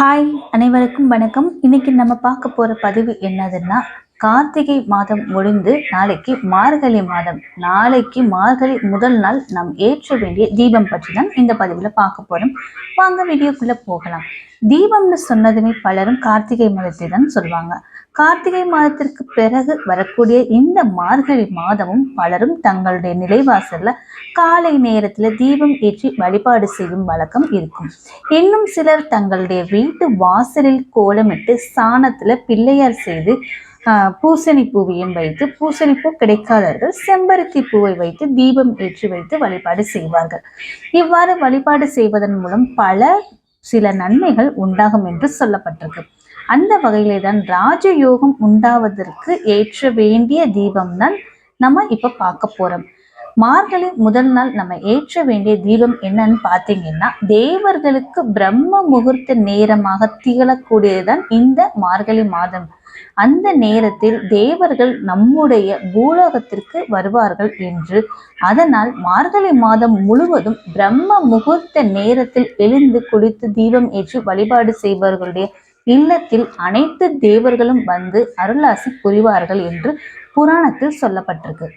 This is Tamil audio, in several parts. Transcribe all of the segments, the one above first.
ஹாய், அனைவருக்கும் வணக்கம். இன்னைக்கு நம்ம பார்க்க போற பதிவு என்னதுன்னா, கார்த்திகை மாதம் முடிந்து நாளைக்கு மார்கழி மாதம். நாளைக்கு மார்கழி முதல் நாள் நாம் ஏற்ற வேண்டிய தீபம் பற்றி தான் இந்த பதிவுல பார்க்க போறோம். வாங்க வீடியோக்குள்ள போகலாம். தீபம்னு சொன்னதுமே பலரும் கார்த்திகை மாதத்தை தான் சொல்லுவாங்க. கார்த்திகை மாதத்திற்கு பிறகு வரக்கூடிய இந்த மார்கழி மாதமும் பலரும் தங்களுடைய நிலைவாசல்ல காலை நேரத்துல தீபம் ஏற்றி வழிபாடு செய்யும் வழக்கம் இருக்கும். இன்னும் சிலர் தங்களுடைய வீட்டு வாசலில் கோலமிட்டு சாணத்துல பிள்ளையார் செய்து பூசணி பூவையும் வைத்து, பூசணி பூ கிடைக்காதவர்கள் செம்பருத்தி பூவை வைத்து தீபம் ஏற்றி வைத்து வழிபாடு செய்வார்கள். இவ்வாறு வழிபாடு செய்வதன் மூலம் சில நன்மைகள் உண்டாகும் என்று சொல்லப்பட்டிருக்கு. அந்த வகையிலே தான் ராஜயோகம் உண்டாவதற்கு ஏற்ற வேண்டிய தீபம் தான் நம்ம இப்ப பார்க்க போறோம். மார்கழி முதல் நாள் நம்ம ஏற்ற வேண்டிய தீபம் என்னன்னு பார்த்தீங்கன்னா, தேவர்களுக்கு பிரம்ம முகூர்த்த நேரமாக திகழக்கூடியதுதான் இந்த மார்கழி மாதம். அந்த நேரத்தில் தேவர்கள் நம்முடைய பூலோகத்திற்கு வருவார்கள் என்று, அதனால் மார்கழி மாதம் முழுவதும் பிரம்ம முகூர்த்த நேரத்தில் எழுந்து குளித்து தீபம் ஏற்றி வழிபாடு செய்பவர்களுடைய இல்லத்தில் அனைத்து தேவர்களும் வந்து அருளாசி புரிவார்கள் என்று புராணத்தில் சொல்லப்பட்டிருக்கு.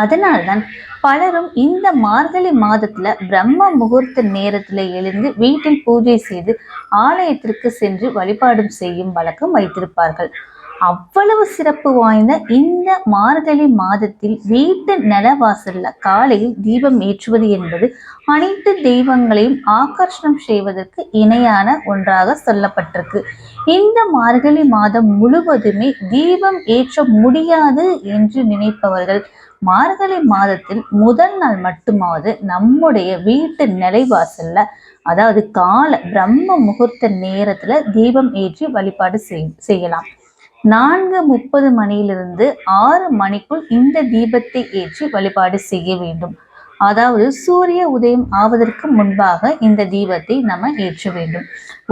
அதனால்தான் பலரும் இந்த மார்கழி மாதத்துல பிரம்ம முகூர்த்த நேரத்துல எழுந்து வீட்டில் பூஜை செய்து ஆலயத்திற்கு சென்று வழிபாடும் செய்யும் வழக்கம் வைத்திருப்பார்கள். அவ்வளவு சிறப்பு வாய்ந்த இந்த மார்கழி மாதத்தில் வீட்டு நிலவாசல்ல காலையில் தீபம் ஏற்றுவது என்பது அனைத்து தெய்வங்களையும் ஆகர்ஷணம் செய்வதற்கு இணையான ஒன்றாக சொல்லப்பட்டிருக்கு. இந்த மார்கழி மாதம் முழுவதுமே தீபம் ஏற்ற முடியாது என்று நினைப்பவர்கள் மார்கழி மாதத்தில் முதல் நாள் மட்டுமாவது நம்முடைய வீட்டு நிலைவாசல்ல, அதாவது கால பிரம்ம முகூர்த்த நேரத்துல தீபம் ஏற்றி வழிபாடு செய்யலாம். 4:30 மணியிலிருந்து 6 மணிக்குள் இந்த தீபத்தை ஏற்றி வழிபாடு செய்ய வேண்டும். அதாவது சூரிய உதயம் ஆவதற்கு முன்பாக இந்த தீபத்தை நம்ம ஏற்ற வேண்டும்.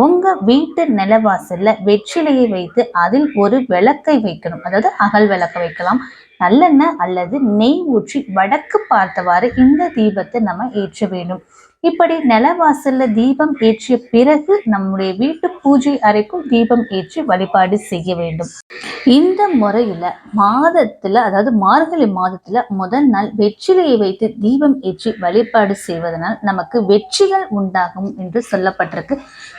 உங்க வீட்டு நிலவாசல்ல வெற்றிலையை வைத்து அதில் ஒரு விளக்கை வைக்கணும். அதாவது அகல் விளக்க வைக்கலாம். நல்லெண்ணெய் அல்லது நெய் ஊற்றி வடக்கு பார்த்தவாறு இந்த தீபத்தை நம்ம ஏற்ற வேண்டும். இப்படி நிலவாசல்ல தீபம் ஏற்றிய பிறகு நம்முடைய வீட்டு பூஜை அறைக்கும் தீபம் ஏற்றி வழிபாடு செய்ய வேண்டும். இந்த முறையில மாதத்துல, அதாவது மார்கழி மாதத்துல முதல் நாள் வெற்றிலையை வைத்து தீபம் ஏற்றி வழிபாடு செய்வதனால் நமக்கு வெற்றிகள் உண்டாகும் என்று சொல்லப்பட்டிருக்கு.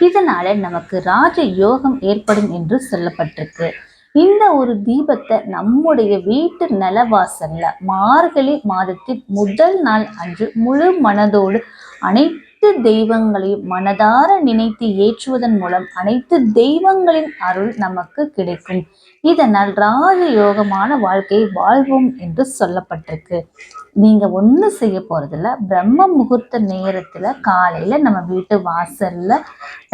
இதனால நமக்கு ராஜ யோகம் ஏற்படும் என்று சொல்லப்பட்டிருக்கு. இந்த ஒரு தீபத்தை நம்முடைய வீட்டு நிலவாசல்ல மார்கழி மாதத்தின் முதல் நாள் அன்று முழு மனதோடு அனைத்து தெய்வங்களையும் மனதார நினைத்து ஏற்றுவதன் மூலம் அனைத்து தெய்வங்களின் அருள் நமக்கு கிடைக்கும். இதனால் ராஜயோகமான வாழ்க்கையை வாழ்வோம் என்று சொல்லப்பட்டிருக்கு. நீங்க ஒண்ணு செய்ய போறதில்ல. பிரம்ம முகூர்த்த நேரத்துல காலையில நம்ம வீட்டு வாசல்ல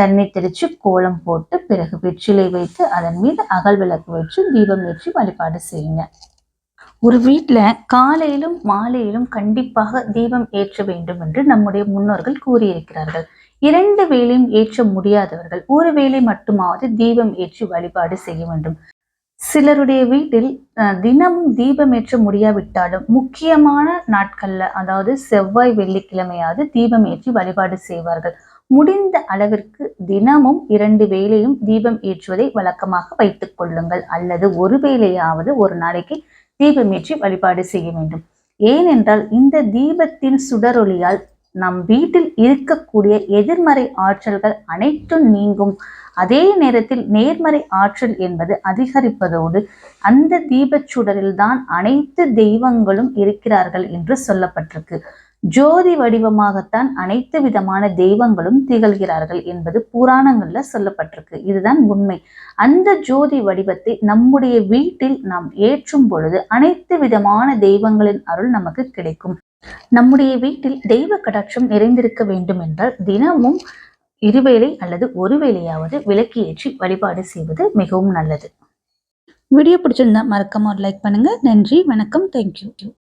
தண்ணி தெளிச்சு கோலம் போட்டு பிறகு வெற்றிலை வைத்து அதன் மீது அகல் விளக்கு வச்சு தீபம் ஏற்றி வழிபாடு செய்யுங்க. ஒரு வீட்டுல காலையிலும் மாலையிலும் கண்டிப்பாக தீபம் ஏற்ற வேண்டும் என்று நம்முடைய முன்னோர்கள் கூறியிருக்கிறார்கள். 2 வேளையும் ஏற்ற முடியாதவர்கள் ஒரு வேளை மட்டுமாவது தீபம் ஏற்றி வழிபாடு செய்ய வேண்டும். சிலருடைய வீட்டில் தினமும் தீபம் ஏற்ற முடியாவிட்டாலும் முக்கியமான நாட்கள்ல, அதாவது செவ்வாய் வெள்ளிக்கிழமையாவது தீபம் ஏற்றி வழிபாடு செய்வார்கள். முடிந்த அளவிற்கு தினமும் 2 வேளையும் தீபம் ஏற்றுவதை வழக்கமாக வைத்துக் கொள்ளுங்கள். அல்லது ஒரு வேளையாவது ஒரு நாளைக்கு தீபம் ஏற்றி வழிபாடு செய்ய வேண்டும். ஏனென்றால் இந்த தீபத்தின் சுடரொளியால் நம் வீட்டில் இருக்கக்கூடிய எதிர்மறை ஆற்றல்கள் அனைத்தும் நீங்கும். அதே நேரத்தில் நேர்மறை ஆற்றல் என்பது அதிகரிப்பதோடு அந்த தீபச்சுடரில் தான் அனைத்து தெய்வங்களும் இருக்கிறார்கள் என்று சொல்லப்பட்டிருக்கு. ஜோதி வடிவமாகத்தான் அனைத்து விதமான தெய்வங்களும் திகழ்கிறார்கள் என்பது புராணங்கள்ல சொல்லப்பட்டிருக்கு. இதுதான் உண்மை. அந்த ஜோதி வடிவத்தை நம்முடைய வீட்டில் நாம் ஏற்றும் பொழுது அனைத்து விதமான தெய்வங்களின் அருள் நமக்கு கிடைக்கும். நம்முடைய வீட்டில் தெய்வ கடாட்சம் நிறைந்திருக்க வேண்டும் என்றால் தினமும் 2 வேளை அல்லது ஒரு வேளையாவது விளக்கு ஏற்றி வழிபாடு செய்வது மிகவும் நல்லது. வீடியோ பிடிச்சிருந்தா மறக்காம ஒரு லைக் பண்ணுங்க. நன்றி, வணக்கம், தேங்க்யூ.